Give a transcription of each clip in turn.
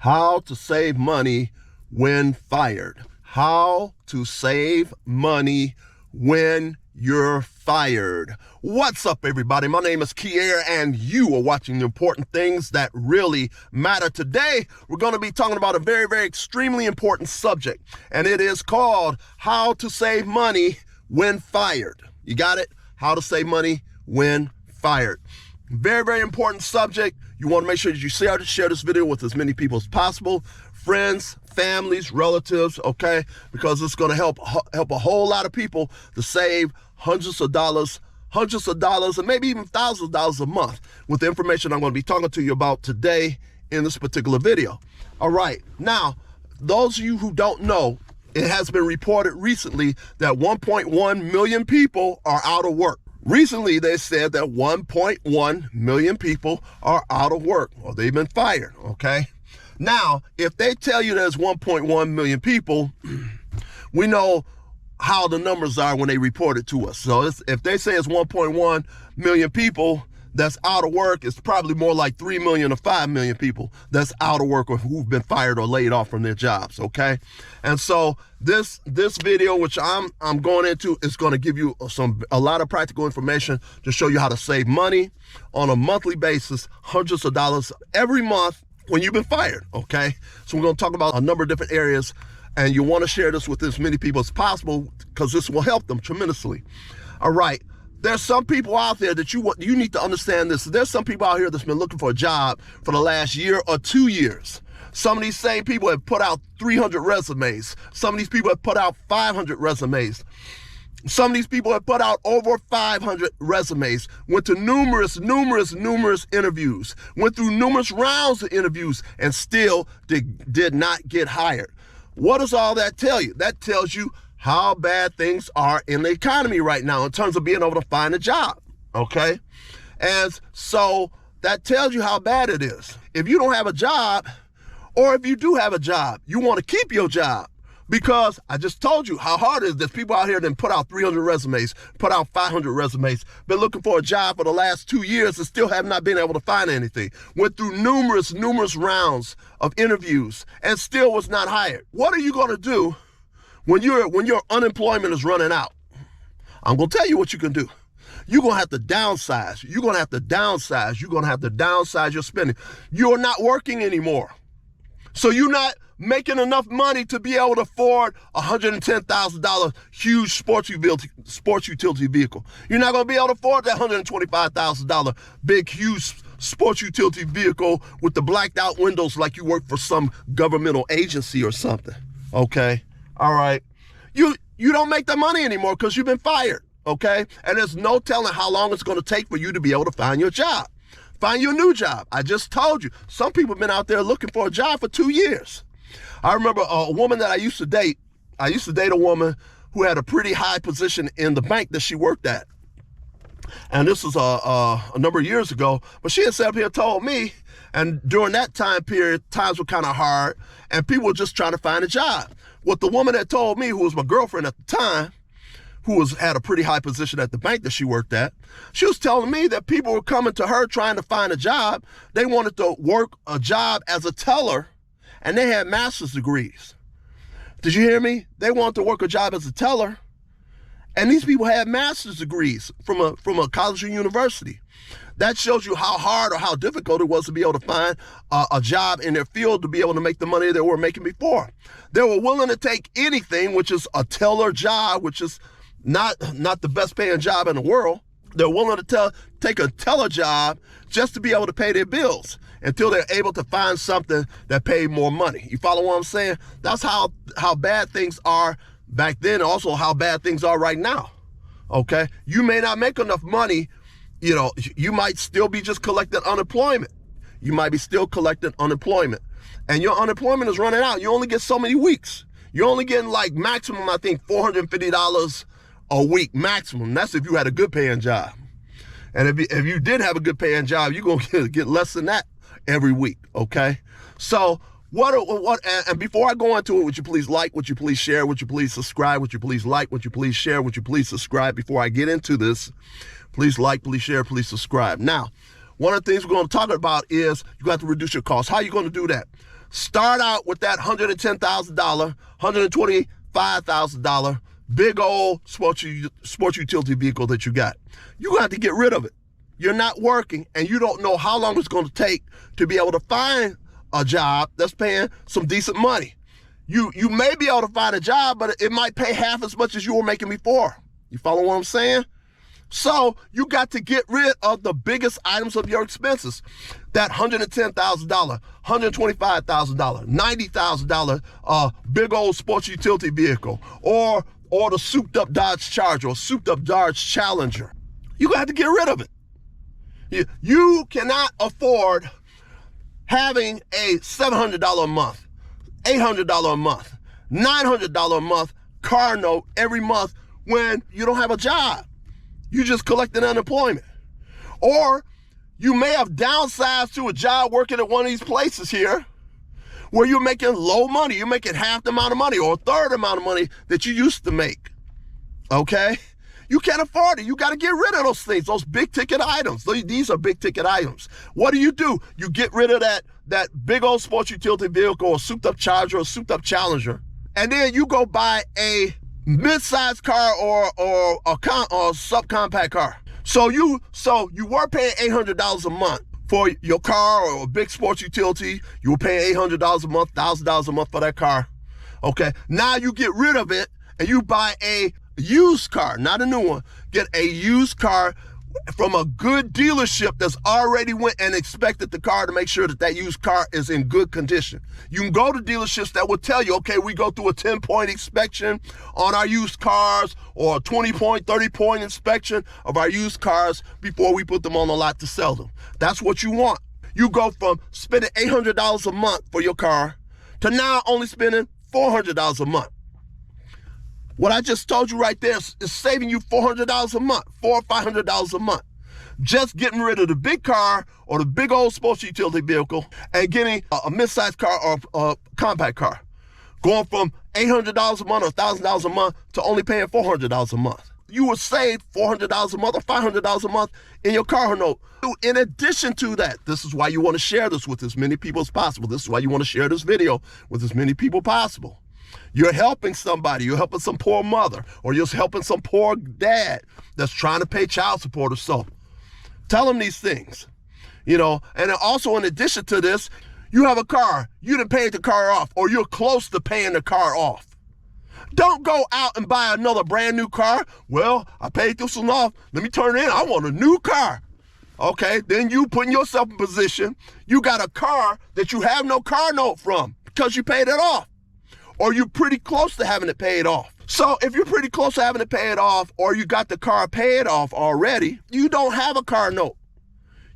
How to save money when fired. How to save money when you're fired. What's up, everybody? My name is Kier, and you are watching the important things that really matter. Today, we're going to be talking about a very, very extremely important subject, and it is called How to Save Money When Fired. You got it? How to save money when fired. Very, very important subject. You want to make sure that you share this video with as many people as possible. Friends, families, relatives, okay? Because it's going to help a whole lot of people to save hundreds of dollars, and maybe even thousands of dollars a month with the information I'm going to be talking to you about today in this particular video. All right. Now, those of you who don't know, it has been reported recently that 1.1 million people are out of work. Recently, they said that 1.1 million people are out of work, or they've been fired, okay? Now, if they tell you there's 1.1 million people, we know how the numbers are when they report it to us. So if they say it's 1.1 million people that's out of work, it's probably more like 3 million or 5 million people that's out of work or who've been fired or laid off from their jobs, okay? And so this video, which I'm going into, is going to give you a lot of practical information to show you how to save money on a monthly basis, hundreds of dollars every month when you've been fired, okay? So we're going to talk about a number of different areas, and you want to share this with as many people as possible because this will help them tremendously. All right. There's some people out there that you need to understand this. There's some people out here that's been looking for a job for the last year or 2 years. Some of these same people have put out 300 resumes. Some of these people have put out 500 resumes. Some of these people have put out over 500 resumes, went to numerous interviews, went through numerous rounds of interviews, and still did not get hired. What does all that tell you? That tells you how bad things are in the economy right now in terms of being able to find a job, okay? And so that tells you how bad it is. If you don't have a job, or if you do have a job, you want to keep your job, because I just told you how hard it is. There's people out here that put out 300 resumes, put out 500 resumes, been looking for a job for the last 2 years and still have not been able to find anything. Went through numerous rounds of interviews and still was not hired. What are you going to do when your unemployment is running out? I'm going to tell you what you can do. You're going to have to downsize. You're going to have to downsize your spending. You're not working anymore. So you're not making enough money to be able to afford a $110,000 huge sports utility vehicle. You're not going to be able to afford that $125,000 big, huge sports utility vehicle with the blacked out windows like you work for some governmental agency or something. Okay? All right. You don't make that money anymore because you've been fired, okay? And there's no telling how long it's going to take for you to be able to find your job. Find your new job. I just told you, some people have been out there looking for a job for 2 years. I remember a woman that I used to date. I used to date a woman who had a pretty high position in the bank that she worked at. And this was a number of years ago, but she had sat up here and told me, and during that time period, times were kind of hard, and people were just trying to find a job. What the woman had told me, who was my girlfriend at the time, who had a pretty high position at the bank that she worked at, she was telling me that people were coming to her trying to find a job. They wanted to work a job as a teller, and they had master's degrees. Did you hear me? They wanted to work a job as a teller, and these people had master's degrees from a college or university. That shows you how hard or how difficult it was to be able to find a job in their field to be able to make the money they were making before. They were willing to take anything, which is a teller job, which is not the best paying job in the world. They're willing to take a teller job just to be able to pay their bills until they're able to find something that paid more money. You follow what I'm saying? That's how bad things are back then, and also how bad things are right now, okay? You may not make enough money. You know, you might still be just collecting unemployment. You might be still collecting unemployment. And your unemployment is running out. You only get so many weeks. You're only getting like maximum, I think, $450 a week maximum. That's if you had a good paying job. And if you did have a good paying job, you're going to get less than that every week, okay? So and before I go into it, would you please like, would you please share, would you please subscribe, would you please like, would you please share, would you please subscribe before I get into this? Please like, please share, please subscribe. Now, one of the things we're going to talk about is you got to reduce your costs. How are you going to do that? Start out with that $110,000, $125,000 big old sports utility vehicle that you got. You got to get rid of it. You're not working, and you don't know how long it's going to take to be able to find a job that's paying some decent money. You may be able to find a job, but it might pay half as much as you were making before. You follow what I'm saying? So you got to get rid of the biggest items of your expenses. That $110,000, $125,000, $90,000 big old sports utility vehicle, or the souped up Dodge Charger or souped up Dodge Challenger. You got to get rid of it. You cannot afford having a $700 a month, $800 a month, $900 a month car note every month when you don't have a job. You just collecting unemployment. Or you may have downsized to a job working at one of these places here where you're making low money. You're making half the amount of money or a third amount of money that you used to make. Okay? You can't afford it. You got to get rid of those things, those big ticket items. These are big ticket items. What do? You get rid of that big old sports utility vehicle or souped up Charger or souped up Challenger. And then you go buy a mid-sized car or a subcompact car. So you were paying $800 a month for your car or a big sports utility. You were paying $800 a month, $1,000 a month for that car. Okay, now you get rid of it and you buy a used car, not a new one. Get a used car from a good dealership that's already went and inspected the car to make sure that used car is in good condition. You can go to dealerships that will tell you, okay, we go through a 10-point inspection on our used cars or a 20-point, 30-point inspection of our used cars before we put them on the lot to sell them. That's what you want. You go from spending $800 a month for your car to now only spending $400 a month. What I just told you right there is saving you $400 a month, $400 or $500 a month. Just getting rid of the big car or the big old sports utility vehicle and getting a mid-sized car or a compact car. Going from $800 a month or $1,000 a month to only paying $400 a month. You would save $400 a month or $500 a month in your car note. In addition to that, this is why you want to share this with as many people as possible. This is why you want to share this video with as many people possible. You're helping somebody. You're helping some poor mother, or you're helping some poor dad that's trying to pay child support or so. Tell them these things, And also in addition to this, you have a car. You done paid the car off, or you're close to paying the car off. Don't go out and buy another brand new car. Well, I paid this one off. Let me turn it in. I want a new car. Okay, then you putting yourself in position. You got a car that you have no car note from because you paid it off. Or you're pretty close to having it paid off. So if you're pretty close to having it paid off, or you got the car paid off already, you don't have a car note.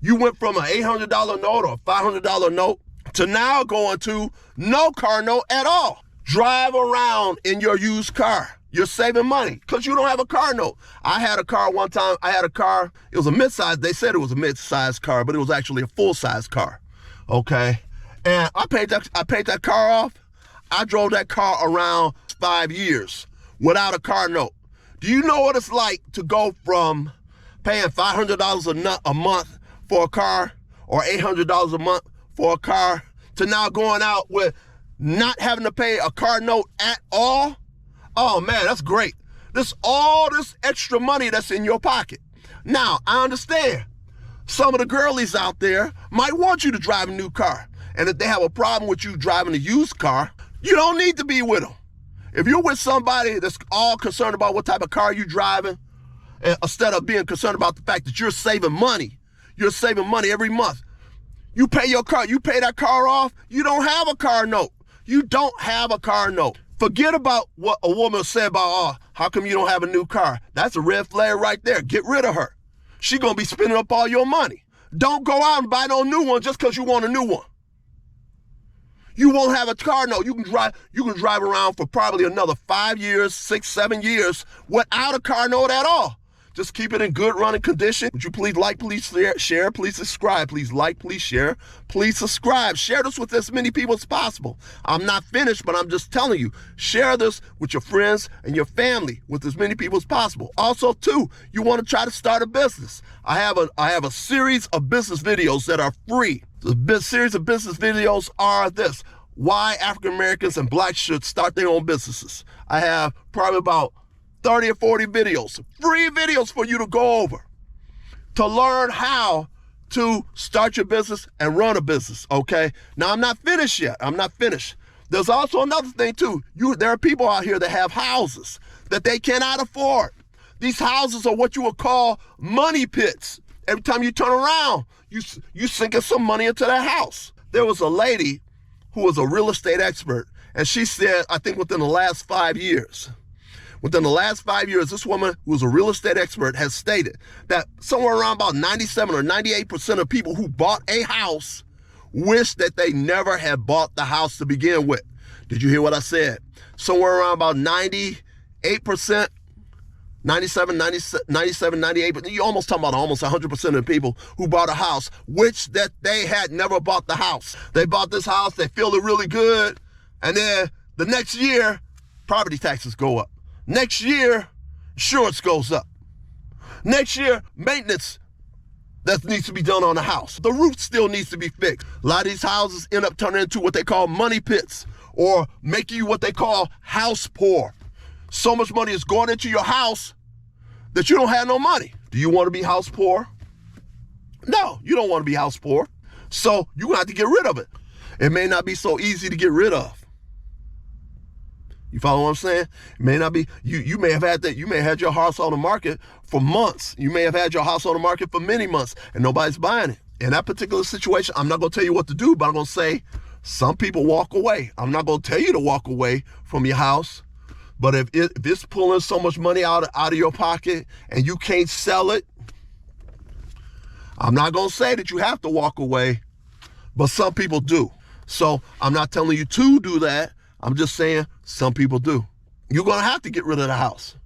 You went from an $800 note or a $500 note to now going to no car note at all. Drive around in your used car. You're saving money because you don't have a car note. I had a car one time. It was a mid-size. They said it was a mid-size car, but it was actually a full-size car. Okay. And I paid that car off. I drove that car around 5 years without a car note. Do you know what it's like to go from paying $500 a month for a car or $800 a month for a car to now going out with not having to pay a car note at all? Oh man, that's great. All this extra money that's in your pocket. Now, I understand some of the girlies out there might want you to drive a new car. And if they have a problem with you driving a used car, you don't need to be with them. If you're with somebody that's all concerned about what type of car you're driving, instead of being concerned about the fact that you're saving money every month. You pay that car off, you don't have a car note. You don't have a car note. Forget about what a woman said about, how come you don't have a new car? That's a red flag right there. Get rid of her. She gonna be spending up all your money. Don't go out and buy no new one just because you want a new one. You won't have a car note. You can drive around for probably another 5 years, 6, 7 years without a car note at all. Just keep it in good running condition. Would you please like, please share, please subscribe. Please like, please share, please subscribe. Share this with as many people as possible. I'm not finished, but I'm just telling you, share this with your friends and your family with as many people as possible. Also, too, you want to try to start a business. I have a series of business videos that are free. The series of business videos are this: why African Americans and blacks should start their own businesses. I have probably about 30 or 40 videos, free videos for you to go over to learn how to start your business and run a business, okay? Now, I'm not finished yet. I'm not finished. There's also another thing, too. There are people out here that have houses that they cannot afford. These houses are what you would call money pits. Every time you turn around, you sinking some money into that house. There was a lady who was a real estate expert, and she said, I think within the last 5 years, this woman who was a real estate expert has stated that somewhere around about 97 or 98% of people who bought a house wish that they never had bought the house to begin with. Did you hear what I said? Somewhere around about 98%, 97, 98, but you almost talking about almost 100% of the people who bought a house wish that they had never bought the house. They bought this house, they feel it really good, and then the next year, property taxes go up. Next year, insurance goes up. Next year, maintenance that needs to be done on the house. The roof still needs to be fixed. A lot of these houses end up turning into what they call money pits or making you what they call house poor. So much money is going into your house that you don't have no money. Do you want to be house poor? No, you don't want to be house poor. So you're going to have to get rid of it. It may not be so easy to get rid of. You follow what I'm saying? It may not be, you may have had that, you may have had your house on the market for months. You may have had your house on the market for many months and nobody's buying it. In that particular situation, I'm not going to tell you what to do, but I'm going to say some people walk away. I'm not going to tell you to walk away from your house, but if it's pulling so much money out of your pocket and you can't sell it, I'm not going to say that you have to walk away, but some people do. So I'm not telling you to do that. I'm just saying some people do. You're going to have to get rid of the house.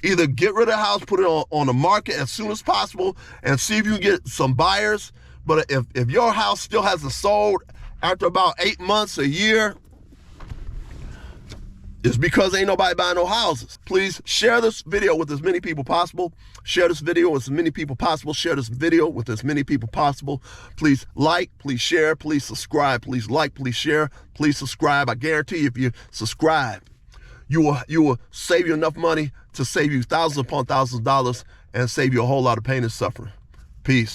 Either get rid of the house, put it on the market as soon as possible, and see if you can get some buyers. But if your house still hasn't sold after about 8 months, a year, it's because ain't nobody buying no houses. Please share this video with as many people possible. Share this video with as many people possible. Share this video with as many people possible. Please like, please share, please subscribe. Please like, please share, please subscribe. I guarantee you, if you subscribe, you will save you enough money to save you thousands upon thousands of dollars and save you a whole lot of pain and suffering. Peace.